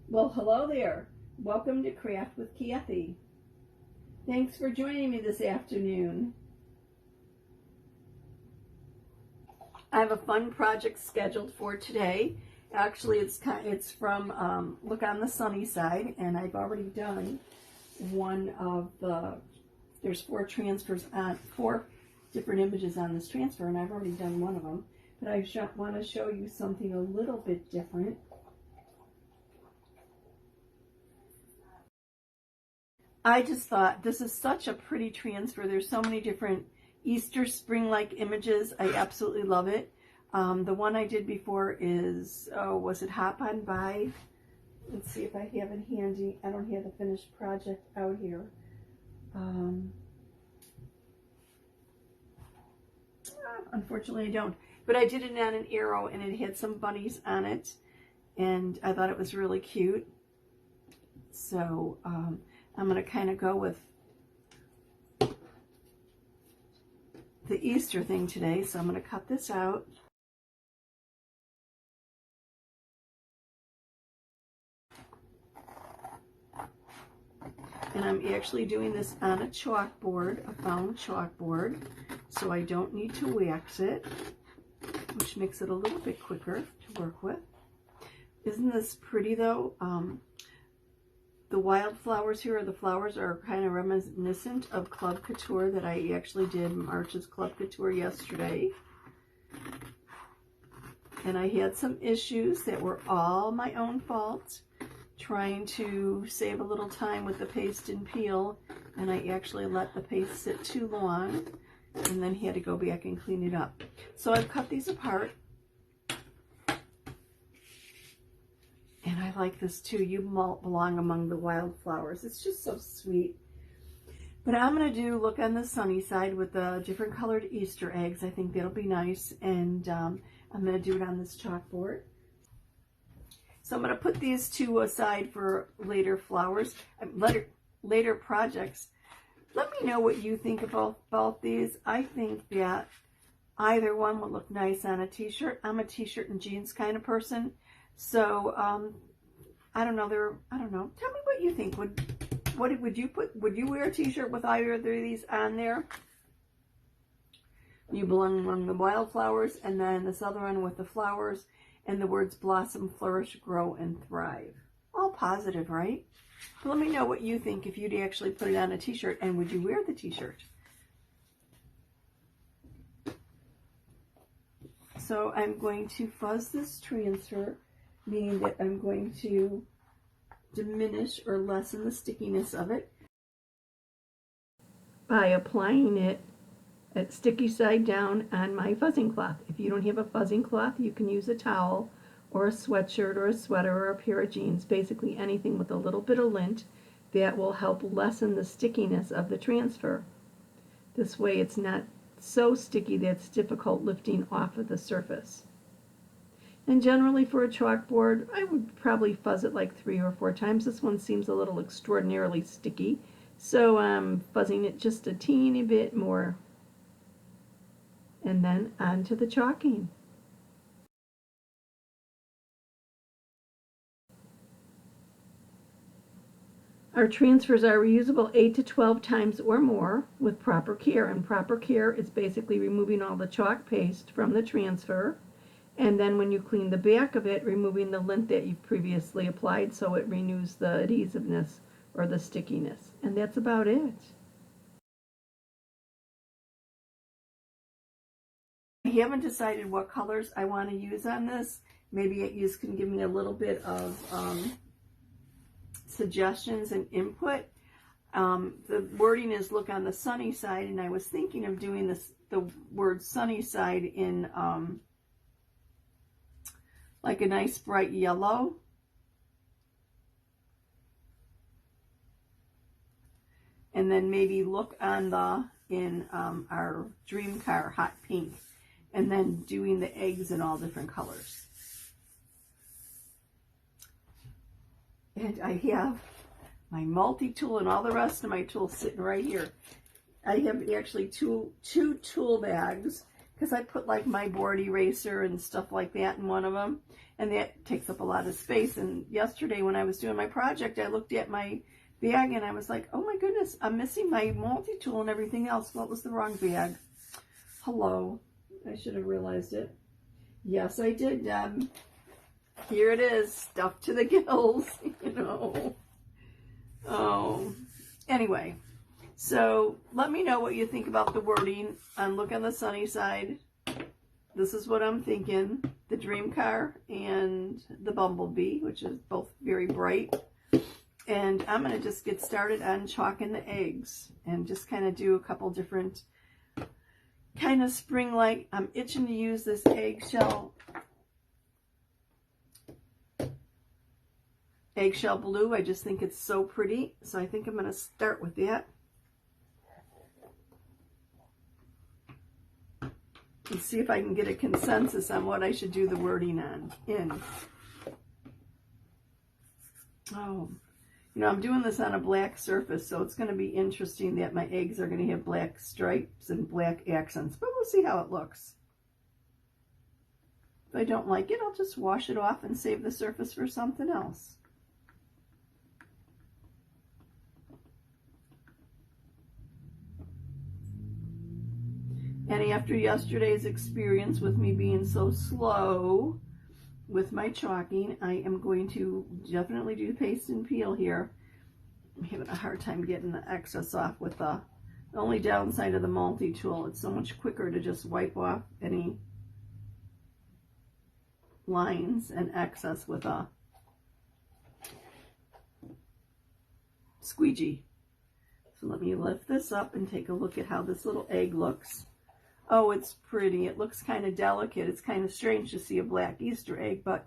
Well, hello there. Welcome to Craft with Kathie. Thanks for joining me this afternoon. I have a fun project scheduled for today. Actually, it's from Look on the Sunny Side, and I've already done one of there's four different images on this transfer, and I've already done one of them. But I want to show you something a little bit different. I just thought this is such a pretty transfer. There's so many different Easter spring-like images. I absolutely love it. The one I did before is, was it Hop On By? Let's see if I have it handy. I don't have the finished project out here. Unfortunately, I don't. But I did it on an arrow, and it had some bunnies on it, and I thought it was really cute. So I'm going to kind of go with the Easter thing today. So I'm going to cut this out. And I'm actually doing this on a chalkboard, a found chalkboard, so I don't need to wax it, which makes it a little bit quicker to work with. Isn't this pretty though? The wildflowers here, the flowers are kind of reminiscent of Club Couture that I actually did March's Club Couture yesterday. And I had some issues that were all my own fault, trying to save a little time with the paste and peel, and I actually let the paste sit too long and then had to go back and clean it up. So I've cut these apart. And I like this too. You belong among the wildflowers. It's just so sweet. But I'm going to do Look on the Sunny Side with the different colored Easter eggs. I think that'll be nice. And I'm going to do it on this chalkboard. So I'm going to put these two aside for later flowers, later projects. Let me know what you think about these. I think that either one would look nice on a t-shirt. I'm a t-shirt and jeans kind of person. So, I don't know. Tell me what you think. Would you wear a t-shirt with either of these on there? You belong among the wildflowers, and then this other one with the flowers and the words blossom, flourish, grow, and thrive. All positive, right? So let me know what you think if you'd actually put it on a t-shirt, and would you wear the t-shirt? So I'm going to fuzz this transfer, meaning that I'm going to diminish or lessen the stickiness of it by applying it at sticky side down on my fuzzing cloth. If you don't have a fuzzing cloth, you can use a towel or a sweatshirt or a sweater or a pair of jeans, basically anything with a little bit of lint that will help lessen the stickiness of the transfer. This way it's not so sticky that it's difficult lifting off of the surface. And generally for a chalkboard, I would probably fuzz it like 3 or 4 times. This one seems a little extraordinarily sticky, so I'm fuzzing it just a teeny bit more. And then on to the chalking. Our transfers are reusable 8 to 12 times or more with proper care. And proper care is basically removing all the chalk paste from the transfer. And then when you clean the back of it, removing the lint that you've previously applied so it renews the adhesiveness or the stickiness. And that's about it. I haven't decided what colors I want to use on this. Maybe you can give me a little bit of suggestions and input. The wording is Look on the Sunny Side, and I was thinking of doing the word sunny side in like a nice bright yellow. And then maybe look on our dream car, hot pink. And then doing the eggs in all different colors. And I have my multi-tool and all the rest of my tools sitting right here. I have actually two tool bags, because I put like my board eraser and stuff like that in one of them, and that takes up a lot of space. And yesterday when I was doing my project, I looked at my bag and I was like, oh my goodness, I'm missing my multi-tool and everything else. What was the wrong bag? Hello. I should have realized it. Yes, I did, Deb. Here it is, stuffed to the gills, you know. Oh, anyway, so let me know what you think about the wording on Look on the Sunny Side. This is what I'm thinking. The dream car and the bumblebee, which is both very bright. And I'm going to just get started on chalking the eggs and just kind of do a couple different kind of spring-like. I'm itching to use this eggshell blue. I just think it's so pretty. So I think I'm going to start with that. And see if I can get a consensus on what I should do the wording on in. Oh, you know, I'm doing this on a black surface, so it's going to be interesting that my eggs are going to have black stripes and black accents, but we'll see how it looks. If I don't like it, I'll just wash it off and save the surface for something else. And after yesterday's experience with me being so slow with my chalking, I am going to definitely do paste and peel here. I'm having a hard time getting the excess off with the only downside of the multi-tool. It's so much quicker to just wipe off any lines and excess with a squeegee. So let me lift this up and take a look at how this little egg looks. Oh, it's pretty. It looks kind of delicate. It's kind of strange to see a black Easter egg, but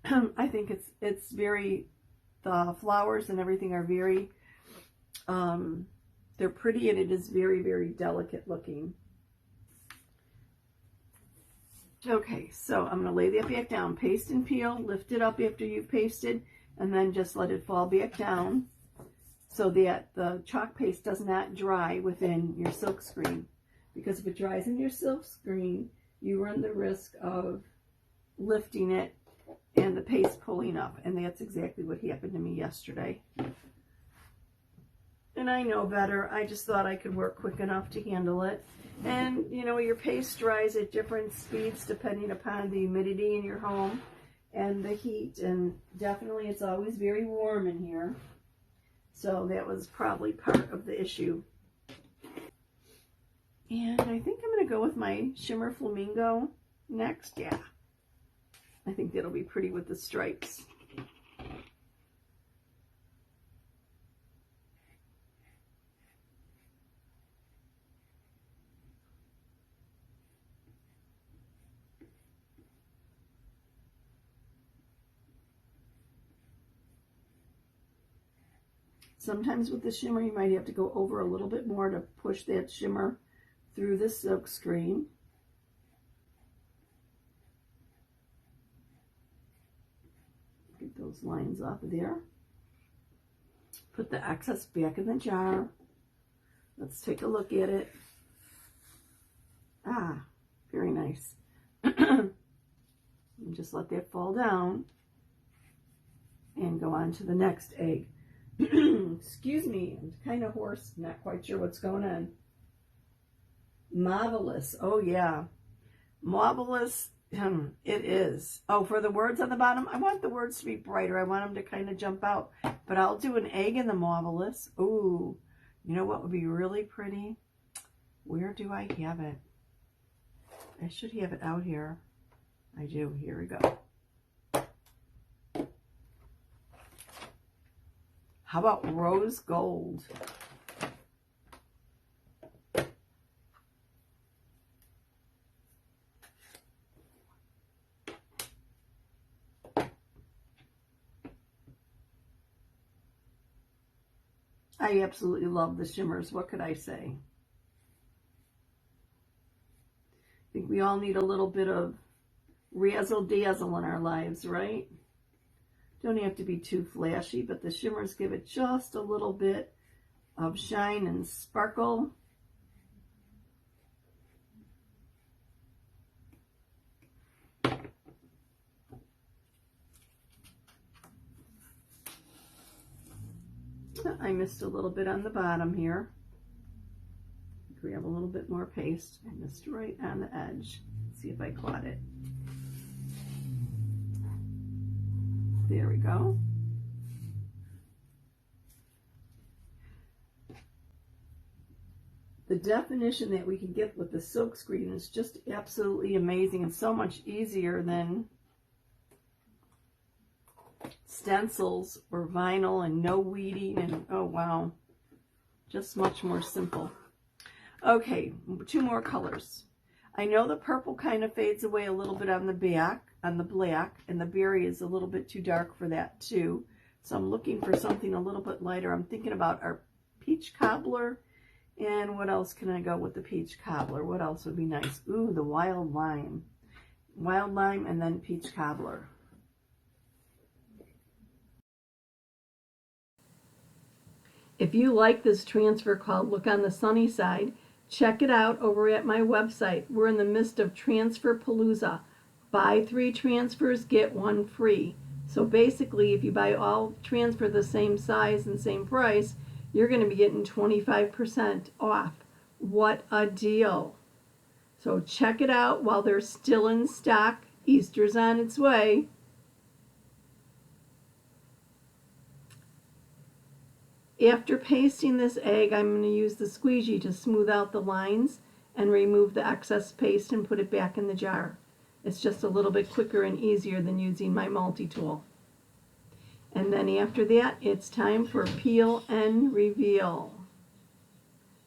I think it's very, the flowers and everything are very, they're pretty, and it is very, very delicate looking. Okay, so I'm going to lay that back down. Paste and peel. Lift it up after you've pasted, and then just let it fall back down so that the chalk paste does not dry within your silk screen. Because if it dries in your silk screen, you run the risk of lifting it and the paste pulling up. And that's exactly what happened to me yesterday. And I know better. I just thought I could work quick enough to handle it. And, you know, your paste dries at different speeds depending upon the humidity in your home and the heat. And definitely it's always very warm in here. So that was probably part of the issue. And I think I'm going to go with my Shimmer Flamingo next. Yeah, I think that'll be pretty with the stripes. Sometimes with the shimmer, you might have to go over a little bit more to push that shimmer through the silk screen. Get those lines off of there. Put the excess back in the jar. Let's take a look at it. Ah, very nice. And just let that fall down and go on to the next egg. Excuse me, I'm kind of hoarse, not quite sure what's going on. Marvelous. Oh yeah, marvelous. It is. Oh, for the words on the bottom, I want the words to be brighter. I want them to kind of jump out, but I'll do an egg in the marvelous. Ooh, you know what would be really pretty? Where do I have it? I should have it out here. I do. Here we go. How about rose gold? I absolutely love the shimmers. What could I say? I think we all need a little bit of razzle dazzle in our lives, right? Don't have to be too flashy, but the shimmers give it just a little bit of shine and sparkle. I missed a little bit on the bottom here. Grab a little bit more paste. I missed right on the edge. Let's see if I caught it. There we go. The definition that we can get with the silk screen is just absolutely amazing and so much easier than stencils or vinyl, and no weeding, and oh wow, just much more simple. Okay, 2 more colors. I know the purple kind of fades away a little bit on the back, on the black, and the berry is a little bit too dark for that too. So I'm looking for something a little bit lighter. I'm thinking about our peach cobbler. And what else can I go with the peach cobbler? What else would be nice? Ooh, the wild lime. Wild lime and then peach cobbler. If you like this transfer called Look on the Sunny Side, check it out over at my website. We're in the midst of Transfer Palooza. Buy 3 transfers, get 1 free. So basically, if you buy all transfer the same size and same price, you're going to be getting 25% off. What a deal. So check it out while they're still in stock. Easter's on its way. After pasting this egg, I'm going to use the squeegee to smooth out the lines and remove the excess paste and put it back in the jar. It's just a little bit quicker and easier than using my multi-tool. And then after that, it's time for peel and reveal.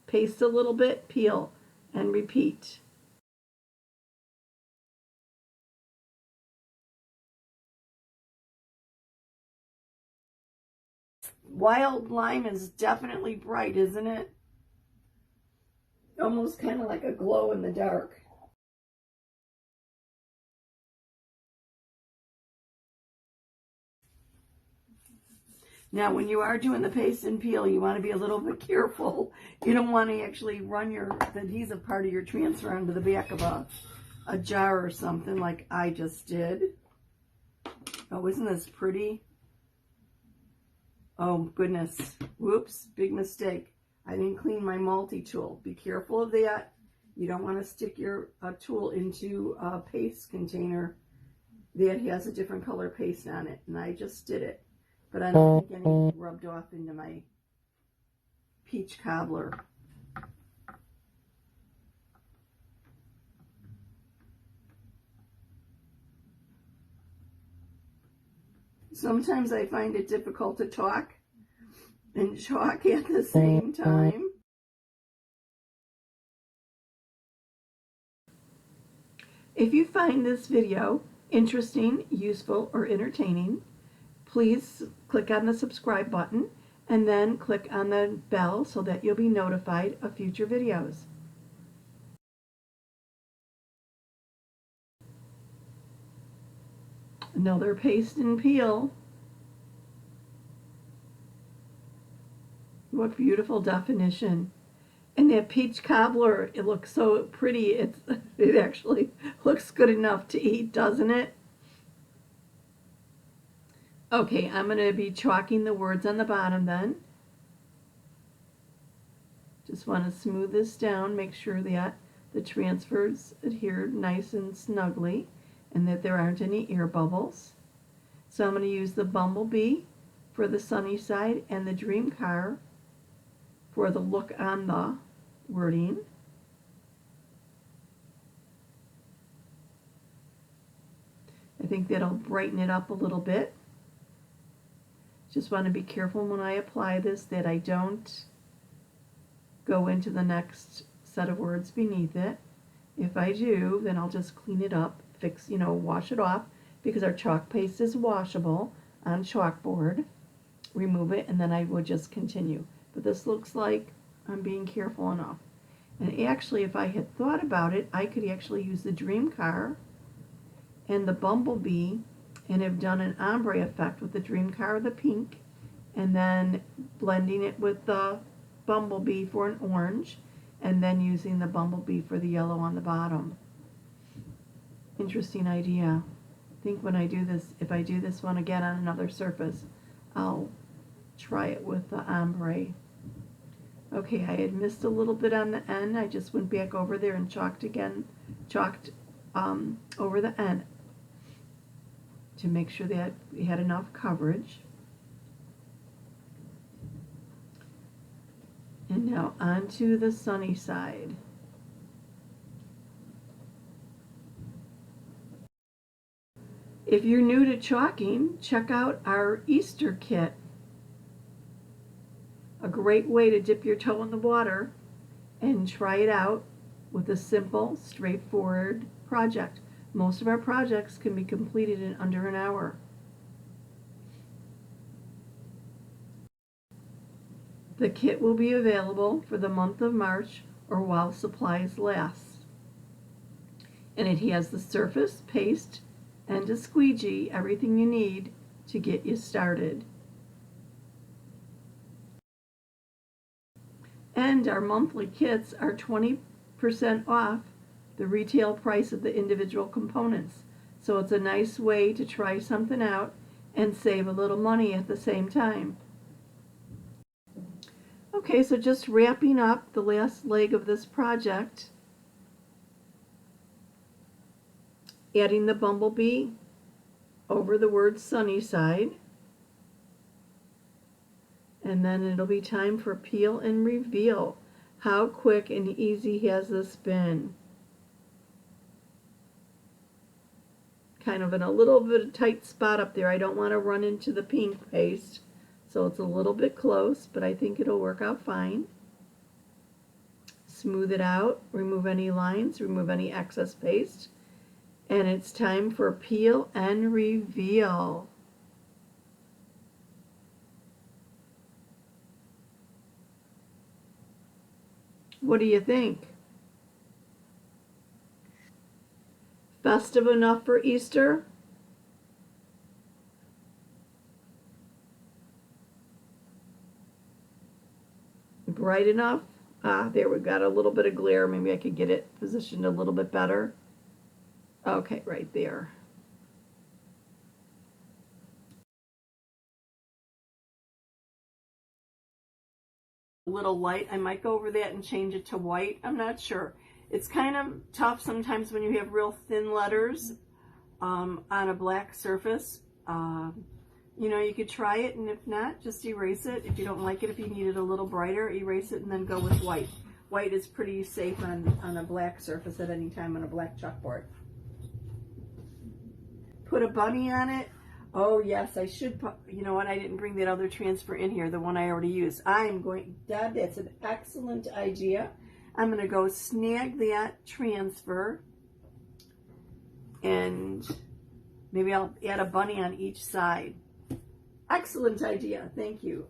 Paste a little bit, peel, and repeat. Wild lime is definitely bright, isn't it? Almost kind of like a glow in the dark. Now, when you are doing the paste and peel, you want to be a little bit careful. You don't want to actually run the adhesive part of your transfer onto the back of a jar or something like I just did. Oh, isn't this pretty? Oh, goodness. Whoops, big mistake. I didn't clean my multi-tool. Be careful of that. You don't want to stick your tool into a paste container that has a different color paste on it. And I just did it. But I don't think any rubbed off into my peach cobbler. Sometimes I find it difficult to talk and chalk at the same time. If you find this video interesting, useful, or entertaining, please click on the subscribe button and then click on the bell so that you'll be notified of future videos. Another paste and peel. What beautiful definition. And that peach cobbler, it looks so pretty. It actually looks good enough to eat, doesn't it? Okay, I'm going to be chalking the words on the bottom then. Just want to smooth this down, make sure that the transfers adhere nice and snugly and that there aren't any air bubbles. So I'm going to use the bumblebee for the sunny side and the dream car for the look on the wording. I think that'll brighten it up a little bit. Just want to be careful when I apply this that I don't go into the next set of words beneath it. If I do, then I'll just clean it up, fix, wash it off, because our chalk paste is washable on chalkboard. Remove it, and then I would just continue. But this looks like I'm being careful enough. And actually, if I had thought about it, I could actually use the dream car and the bumblebee and have done an ombre effect with the dream car, the pink, and then blending it with the bumblebee for an orange, and then using the bumblebee for the yellow on the bottom. Interesting idea. I think when I do this, if I do this one again on another surface, I'll try it with the ombre. Okay, I had missed a little bit on the end. I just went back over there and chalked over the end to make sure that we had enough coverage. And now onto the sunny side. If you're new to chalking, check out our Easter kit. A great way to dip your toe in the water and try it out with a simple, straightforward project. Most of our projects can be completed in under an hour. The kit will be available for the month of March or while supplies last. And it has the surface, paste, and a squeegee, everything you need to get you started. And our monthly kits are 20% off the retail price of the individual components. So it's a nice way to try something out and save a little money at the same time. Okay, so just wrapping up the last leg of this project, adding the bumblebee over the word sunny side, and then it'll be time for peel and reveal. How quick and easy has this been? Kind of in a little bit of tight spot up there. I don't want to run into the pink paste, so it's a little bit close, but I think it'll work out fine. Smooth it out, remove any lines, remove any excess paste, and it's time for peel and reveal. What do you think? Festive enough for Easter? Bright enough? There, we got a little bit of glare. Maybe I could get it positioned a little bit better. Okay, right there. A little light. I might go over that and change it to white. I'm not sure. It's kind of tough sometimes when you have real thin letters on a black surface. You know, you could try it, and if not, just erase it. If you don't like it, if you need it a little brighter, erase it and then go with white. White is pretty safe on a black surface at any time on a black chalkboard. Put a bunny on it. Oh yes, I should put, you know what, I didn't bring that other transfer in here, the one I already used. Dad, that's an excellent idea. I'm going to go snag that transfer, and maybe I'll add a bunny on each side. Excellent idea, thank you.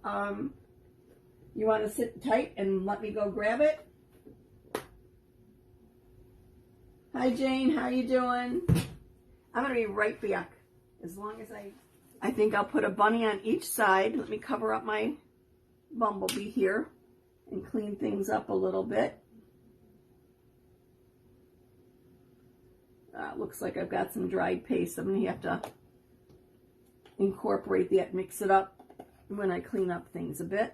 You want to sit tight and let me go grab it? Hi Jane, how you doing? I'm going to be right back. As long as I think I'll put a bunny on each side. Let me cover up my bumblebee here and clean things up a little bit. Looks like I've got some dried paste. I'm going to have to incorporate that, mix it up when I clean up things a bit.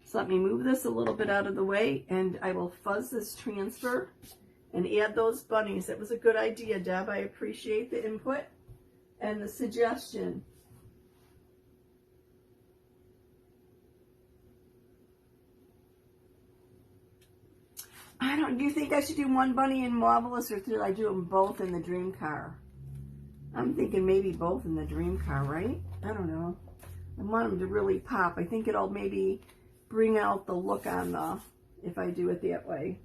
So let me move this a little bit out of the way, and I will fuzz this transfer and add those bunnies. That was a good idea, Deb. I appreciate the input and the suggestion. Do you think I should do one bunny in Marvelous, or should I do them both in the Dream Car? I'm thinking maybe both in the Dream Car, right? I don't know. I want them to really pop. I think it'll maybe bring out the look on the, if I do it that way.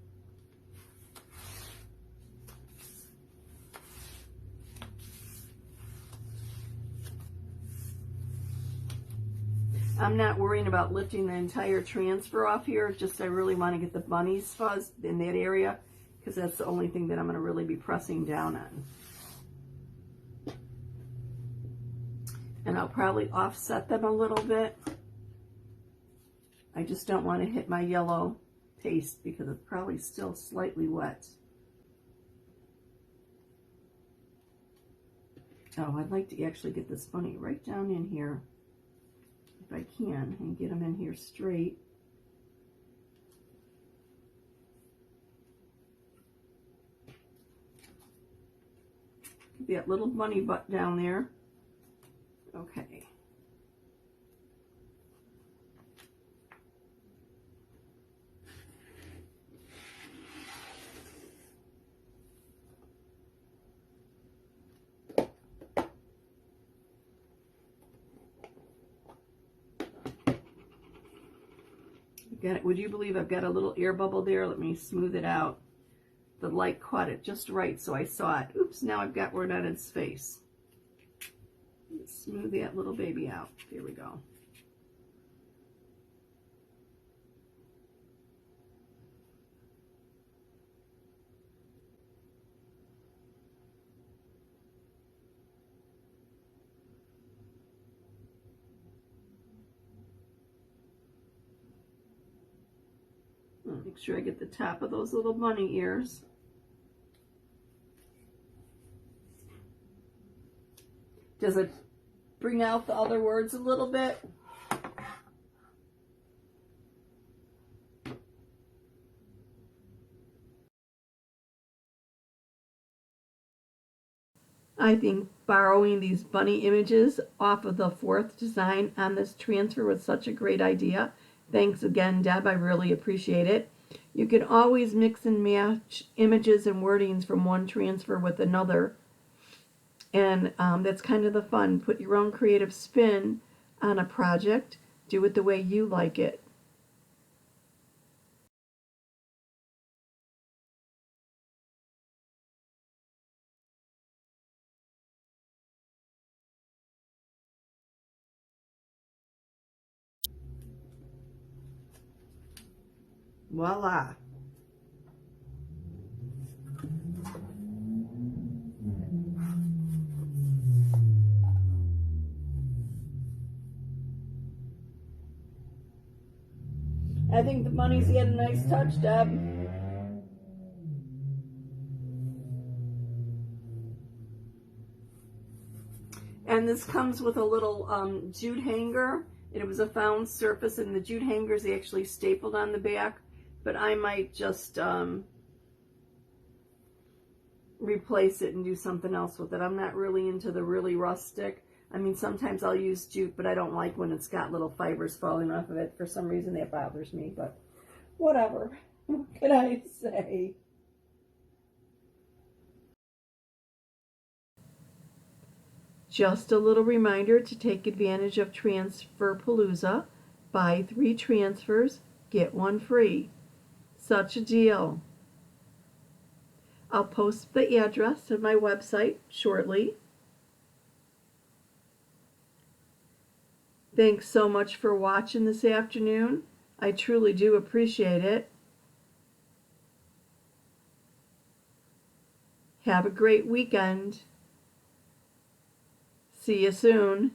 I'm not worrying about lifting the entire transfer off here. Just I really want to get the bunnies fuzzed in that area, because that's the only thing that I'm going to really be pressing down on. And I'll probably offset them a little bit. I just don't want to hit my yellow paste because it's probably still slightly wet. Oh, I'd like to actually get this bunny right down in here. if I can and get them in here straight. That little bunny butt down there. Okay. Got it. Would you believe I've got a little air bubble there? Let me smooth it out. The light caught it just right, so I saw it. Oops, now I've got word on its face. Let's smooth that little baby out. Here we go. Make sure I get the top of those little bunny ears. Does it bring out the other words a little bit? I think borrowing these bunny images off of the 4th design on this transfer was such a great idea. Thanks again, Deb. I really appreciate it. You can always mix and match images and wordings from one transfer with another. And that's kind of the fun. Put your own creative spin on a project. Do it the way you like it. Voila. I think the bunny's get a nice touch, Deb. And this comes with a little jute hanger. It was a found surface, and the jute hanger is actually stapled on the back, but I might just replace it and do something else with it. I'm not really into the really rustic. I mean, sometimes I'll use jute, but I don't like when it's got little fibers falling off of it. For some reason, that bothers me, but whatever. What can I say? Just a little reminder to take advantage of Transferpalooza. Buy 3 transfers, get 1 free. Such a deal. I'll post the address of my website shortly. Thanks so much for watching this afternoon. I truly do appreciate it. Have a great weekend. See you soon.